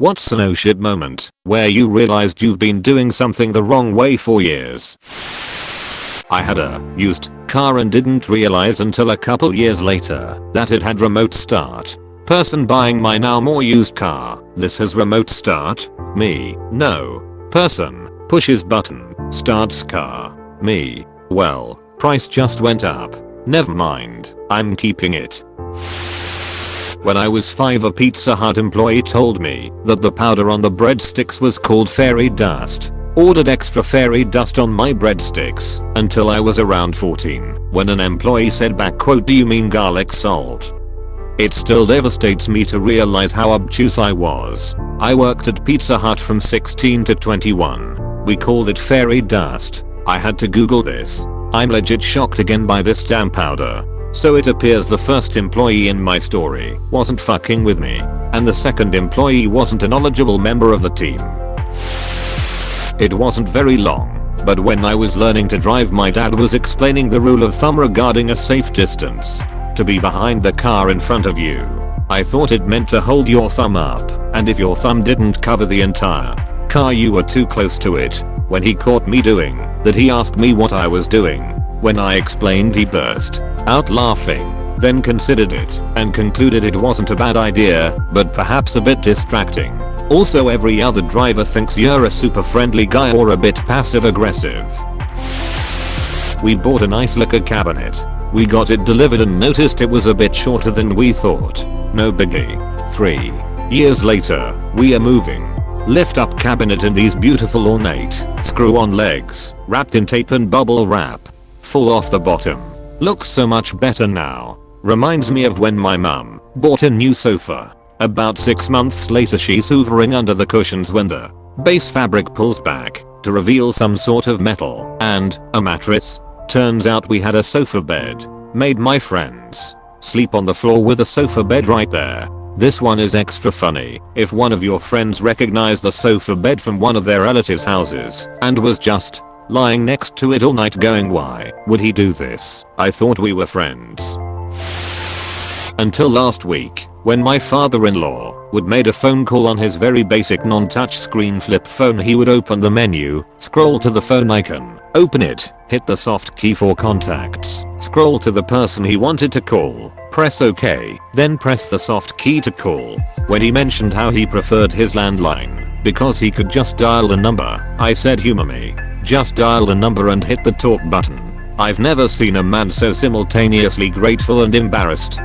What's an oh shit moment where you realized you've been doing something the wrong way for years? I had a used car and didn't realize until a couple years later that it had remote start. Person buying my now more used car. This has remote start. Me. No. Person pushes button. Starts car. Me. Well, price just went up. Never mind. I'm keeping it. When I was 5, a Pizza Hut employee told me that the powder on the breadsticks was called fairy dust. Ordered extra fairy dust on my breadsticks until I was around 14 when an employee said back quote, "Do you mean garlic salt?" It still devastates me to realize how obtuse I was. I worked at Pizza Hut from 16 to 21. We called it fairy dust. I had to Google this. I'm legit shocked again by this damn powder. So it appears the first employee in my story wasn't fucking with me, and the second employee wasn't a knowledgeable member of the team. It wasn't very long, but when I was learning to drive, my dad was explaining the rule of thumb regarding a safe distance. To be behind the car in front of you. I thought it meant to hold your thumb up, and if your thumb didn't cover the entire car you were too close to it. When he caught me doing that, he asked me what I was doing. When I explained, he burst out laughing, then considered it and concluded it wasn't a bad idea, but perhaps a bit distracting. Also, every other driver thinks you're a super friendly guy or a bit passive aggressive. We bought a nice liquor cabinet. We got it delivered and noticed it was a bit shorter than we thought. No biggie. 3 years later, we are moving. Lift up cabinet in these beautiful ornate screw-on legs, wrapped in tape and bubble wrap. Full off the bottom. Looks so much better now. Reminds me of when my mum bought a new sofa. About 6 months later, she's hoovering under the cushions when the base fabric pulls back to reveal some sort of metal and a mattress. Turns out we had a sofa bed. Made my friends sleep on the floor with a sofa bed right there. This one is extra funny. If one of your friends recognized the sofa bed from one of their relatives' houses and was just lying next to it all night going, why would he do this? I thought we were friends. Until last week, when my father-in-law would made a phone call on his very basic non-touch screen flip phone. He would open the menu, scroll to the phone icon, open it, hit the soft key for contacts, scroll to the person he wanted to call, press OK, then press the soft key to call. When he mentioned how he preferred his landline because he could just dial the number, I said, humor me. Just dial the number and hit the talk button. I've never seen a man so simultaneously grateful and embarrassed.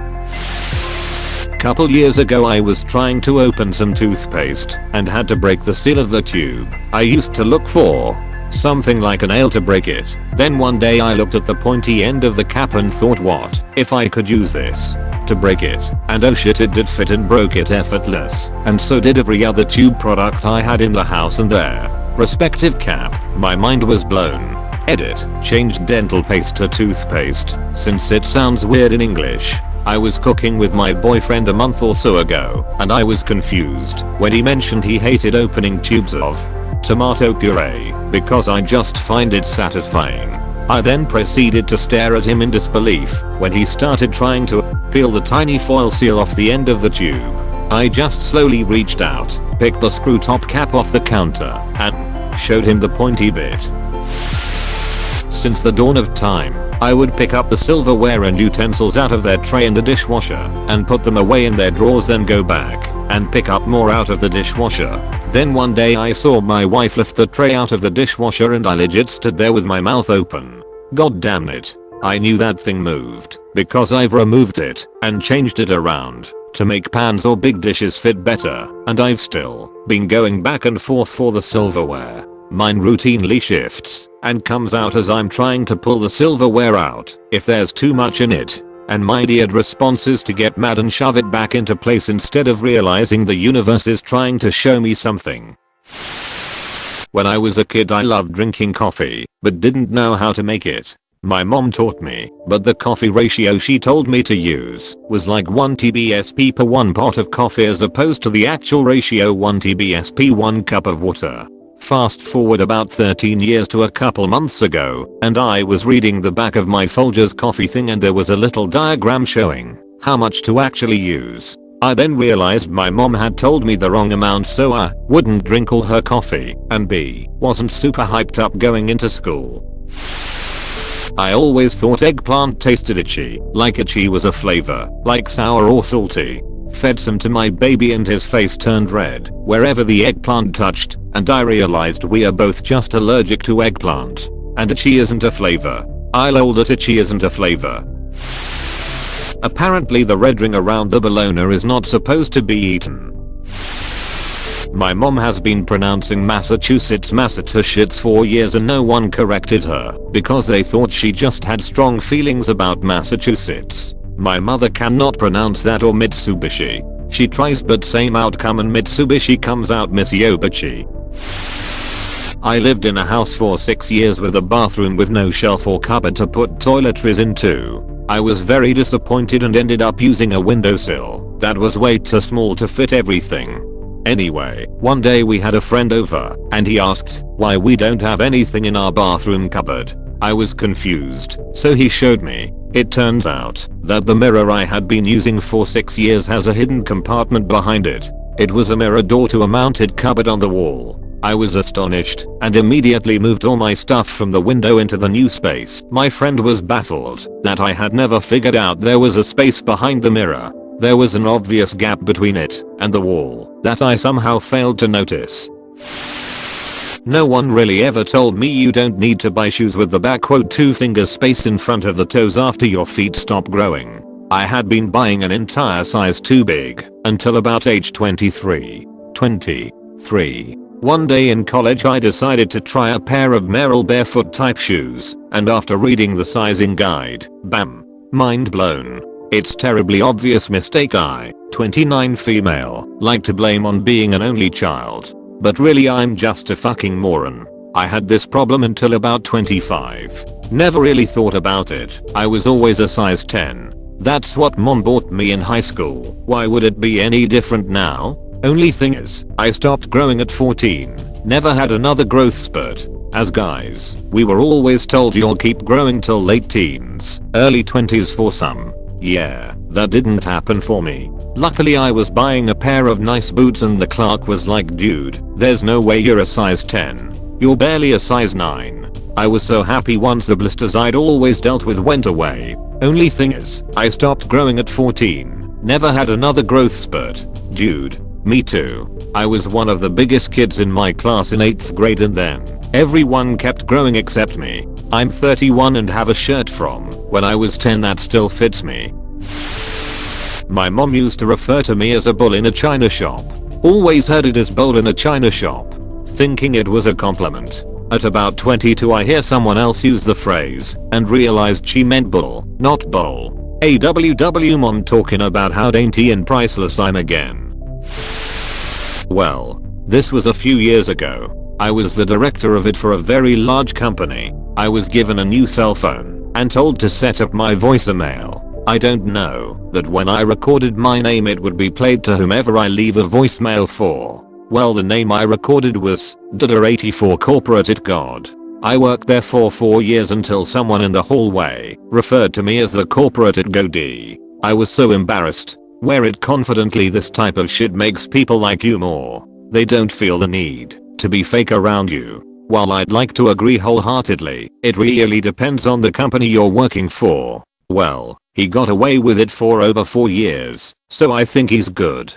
Couple years ago, I was trying to open some toothpaste and had to break the seal of the tube. I used to look for something like a nail to break it. Then one day I looked at the pointy end of the cap and thought, what if I could use this to break it? And oh shit, it did fit and broke it effortless. And so did every other tube product I had in the house and their respective cap. My mind was blown. Edit. Changed dental paste to toothpaste since it sounds weird in English. I was cooking with my boyfriend a month or so ago, and I was confused when he mentioned he hated opening tubes of tomato puree because I just find it satisfying. I then proceeded to stare at him in disbelief when he started trying to peel the tiny foil seal off the end of the tube. I just slowly reached out, picked the screw top cap off the counter, and showed him the pointy bit. Since the dawn of time, I would pick up the silverware and utensils out of their tray in the dishwasher and put them away in their drawers, then go back and pick up more out of the dishwasher. Then one day I saw my wife lift the tray out of the dishwasher and I legit stood there with my mouth open. God damn it. I knew that thing moved because I've removed it and changed it around to make pans or big dishes fit better, and I've still been going back and forth for the silverware. Mine routinely shifts and comes out as I'm trying to pull the silverware out if there's too much in it, and my idiot response is to get mad and shove it back into place instead of realizing the universe is trying to show me something. When I was a kid, I loved drinking coffee but didn't know how to make it. My mom taught me, but the coffee ratio she told me to use was like 1 TBSP per 1 pot of coffee as opposed to the actual ratio 1 TBSP 1 cup of water. Fast forward about 13 years to a couple months ago, and I was reading the back of my Folgers coffee thing and there was a little diagram showing how much to actually use. I then realized my mom had told me the wrong amount, so I wouldn't drink all her coffee, and B, wasn't super hyped up going into school. I always thought eggplant tasted itchy, like itchy was a flavor, like sour or salty. Fed some to my baby and his face turned red wherever the eggplant touched, and I realized we are both just allergic to eggplant. And itchy isn't a flavor. I lol that itchy isn't a flavor. Apparently the red ring around the bologna is not supposed to be eaten. My mom has been pronouncing Massachusetts for years and no one corrected her because they thought she just had strong feelings about Massachusetts. My mother cannot pronounce that or Mitsubishi. She tries but same outcome and Mitsubishi comes out Mitsubishi. I lived in a house for 6 years with a bathroom with no shelf or cupboard to put toiletries into. I was very disappointed and ended up using a windowsill that was way too small to fit everything. Anyway, one day we had a friend over and he asked why we don't have anything in our bathroom cupboard. I was confused, so he showed me. It turns out that the mirror I had been using for 6 years has a hidden compartment behind it. It was a mirror door to a mounted cupboard on the wall. I was astonished and immediately moved all my stuff from the window into the new space. My friend was baffled that I had never figured out there was a space behind the mirror. There was an obvious gap between it and the wall that I somehow failed to notice. No one really ever told me you don't need to buy shoes with the back quote 2 finger space in front of the toes after your feet stop growing. I had been buying an entire size too big until about age 23. One day in college I decided to try a pair of Merrell barefoot type shoes, and after reading the sizing guide, bam, mind blown. It's terribly obvious mistake I, 29 female, like to blame on being an only child. But really I'm just a fucking moron. I had this problem until about 25. Never really thought about it. I was always a size 10. That's what mom bought me in high school. Why would it be any different now? Only thing is, I stopped growing at 14. Never had another growth spurt. As guys, we were always told you'll keep growing till late teens, early 20s for some. Yeah, that didn't happen for me. Luckily I was buying a pair of nice boots and the clerk was like, dude, there's no way you're a size 10. You're barely a size 9. I was so happy once the blisters I'd always dealt with went away. Only thing is, I stopped growing at 14. Never had another growth spurt. Dude, me too. I was one of the biggest kids in my class in 8th grade and then everyone kept growing except me. I'm 31 and have a shirt from when I was 10 that still fits me. My mom used to refer to me as a bull in a china shop. Always heard it as bull in a china shop, thinking it was a compliment. At about 22 I hear someone else use the phrase and realized she meant bull, not bowl. AWW mom talking about how dainty and priceless I'm again. Well, this was a few years ago. I was the director of it for a very large company. I was given a new cell phone and told to set up my voicemail. I don't know that when I recorded my name it would be played to whomever I leave a voicemail for. Well, the name I recorded was Dada84 Corporate It God. I worked there for 4 years until someone in the hallway referred to me as the Corporate It Godee. I was so embarrassed. Wear it confidently. This type of shit makes people like you more. They don't feel the need to be fake around you. While I'd like to agree wholeheartedly, it really depends on the company you're working for. Well, he got away with it for over 4 years, so I think he's good.